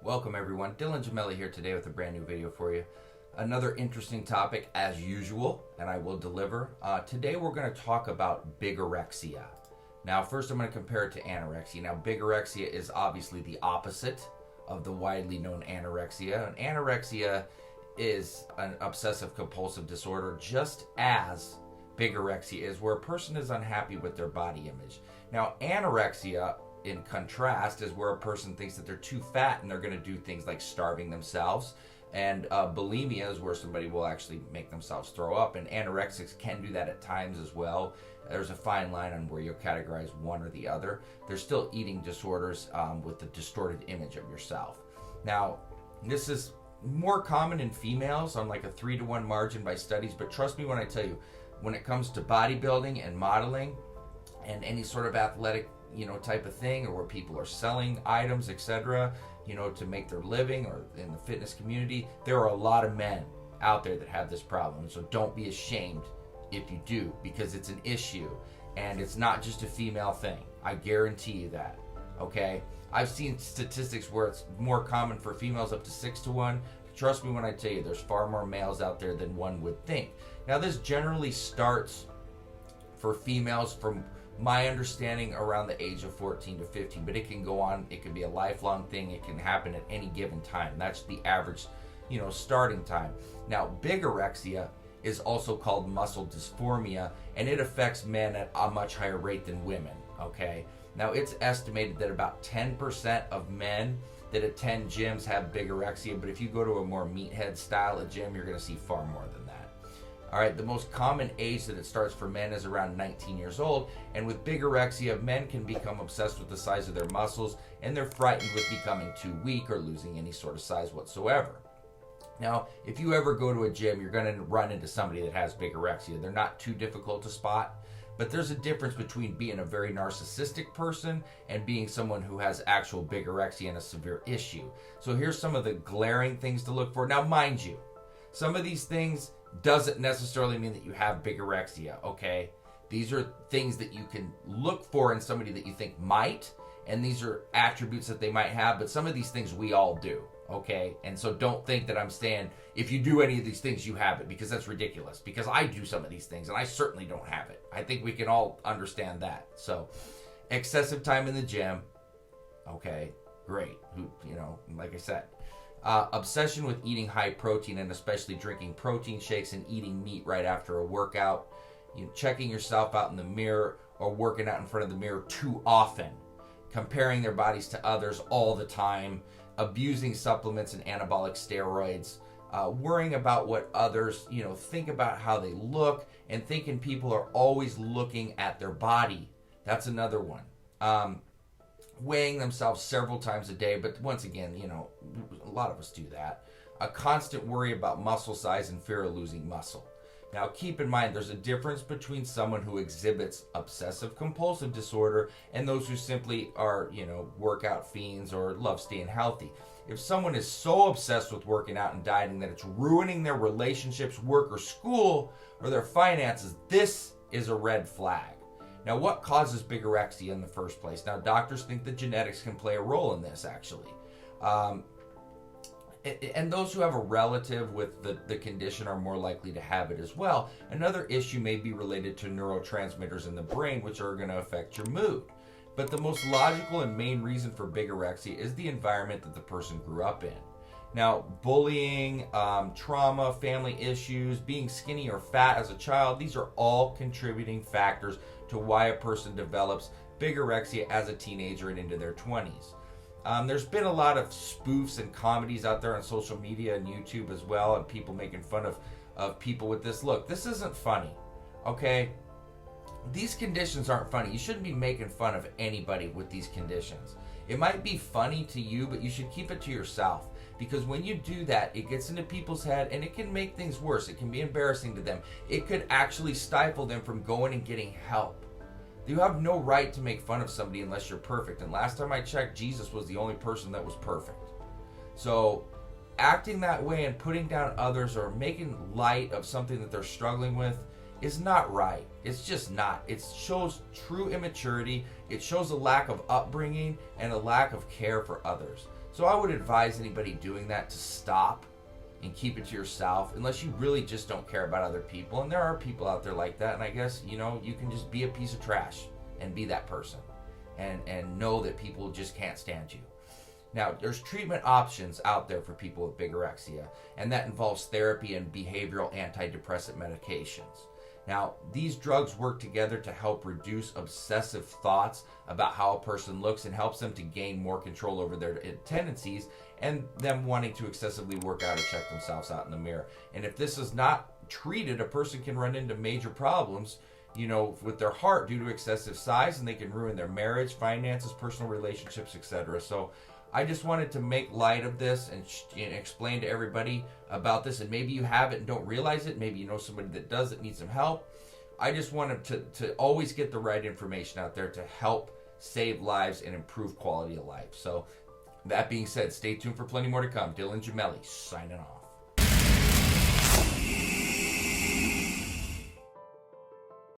Welcome everyone, Dylan Gemelli here today with a brand new video for you. Another interesting topic as usual, and I will deliver. Today we're going to talk about bigorexia. Now first I'm going to compare it to anorexia. Now bigorexia is obviously the opposite of the widely known anorexia. And anorexia is an obsessive compulsive disorder just as bigorexia is, where a person is unhappy with their body image. Now anorexia, in contrast, is where a person thinks that they're too fat and they're going to do things like starving themselves. And bulimia is where somebody will actually make themselves throw up. And anorexics can do that at times as well. There's a fine line on where you'll categorize one or the other. There's still eating disorders with the distorted image of yourself. Now, this is more common in females on like a 3-to-1 margin by studies. But trust me when I tell you, when it comes to bodybuilding and modeling and any sort of athletic type of thing, or where people are selling items, etc., to make their living, or in the fitness community, there are a lot of men out there that have this problem. So don't be ashamed if you do, because it's an issue and it's not just a female thing. I guarantee you that. Okay, I've seen statistics where it's more common for females, up to 6-to-1. Trust me when I tell you, there's far more males out there than one would think. Now this generally starts for females from my understanding around the age of 14 to 15, but it can go on. It can be a lifelong thing. It can happen at any given time. That's the average, starting time. Now, bigorexia is also called muscle dysmorphia, and it affects men at a much higher rate than women, okay? Now, it's estimated that about 10% of men that attend gyms have bigorexia, but if you go to a more meathead style of gym, you're going to see far more than that. All right, the most common age that it starts for men is around 19 years old. And with bigorexia, men can become obsessed with the size of their muscles, and they're frightened with becoming too weak or losing any sort of size whatsoever. Now, if you ever go to a gym, you're going to run into somebody that has bigorexia. They're not too difficult to spot, but there's a difference between being a very narcissistic person and being someone who has actual bigorexia and a severe issue. So here's some of the glaring things to look for. Now, mind you, some of these things doesn't necessarily mean that you have bigorexia, okay? These are things that you can look for in somebody that you think might, and these are attributes that they might have, but some of these things we all do, okay? And so don't think that I'm saying if you do any of these things, you have it, because that's ridiculous, because I do some of these things, and I certainly don't have it. I think we can all understand that. So, excessive time in the gym, okay, great. Like I said. Obsession with eating high protein, and especially drinking protein shakes and eating meat right after a workout. Checking yourself out in the mirror or working out in front of the mirror too often. Comparing their bodies to others all the time. Abusing supplements and anabolic steroids. Worrying about what others, think about how they look, and thinking people are always looking at their body. That's another one. Weighing themselves several times a day, but once again, a lot of us do that. A constant worry about muscle size and fear of losing muscle. Now keep in mind, there's a difference between someone who exhibits obsessive compulsive disorder and those who simply are, workout fiends or love staying healthy. If someone is so obsessed with working out and dieting that it's ruining their relationships, work, or school, or their finances, this is a red flag. Now, what causes bigorexia in the first place? Now, doctors think that genetics can play a role in this, actually. And those who have a relative with the condition are more likely to have it as well. Another issue may be related to neurotransmitters in the brain, which are going to affect your mood. But the most logical and main reason for bigorexia is the environment that the person grew up in. Now, bullying, trauma, family issues, being skinny or fat as a child, these are all contributing factors to why a person develops bigorexia as a teenager and into their 20s. There's been a lot of spoofs and comedies out there on social media and YouTube as well, and people making fun of people with this. Look, this isn't funny, okay? These conditions aren't funny. You shouldn't be making fun of anybody with these conditions. It might be funny to you, but you should keep it to yourself. Because when you do that, it gets into people's head and it can make things worse. It can be embarrassing to them. It could actually stifle them from going and getting help. You have no right to make fun of somebody unless you're perfect. And last time I checked, Jesus was the only person that was perfect. So acting that way and putting down others or making light of something that they're struggling with is not right. It's just not. It shows true immaturity. It shows a lack of upbringing and a lack of care for others. So I would advise anybody doing that to stop and keep it to yourself, unless you really just don't care about other people. And there are people out there like that, and I guess, you know, you can just be a piece of trash and be that person and know that people just can't stand you. Now, there's treatment options out there for people with bigorexia, and that involves therapy and behavioral antidepressant medications. Now, these drugs work together to help reduce obsessive thoughts about how a person looks and helps them to gain more control over their tendencies and them wanting to excessively work out or check themselves out in the mirror. And if this is not treated, a person can run into major problems, you know, with their heart due to excessive size, and they can ruin their marriage, finances, personal relationships, etc. So I just wanted to make light of this and explain to everybody about this. And maybe you have it and don't realize it. Maybe you know somebody that does that needs some help. I just wanted to always get the right information out there to help save lives and improve quality of life. So that being said, stay tuned for plenty more to come. Dylan Gemelli signing off.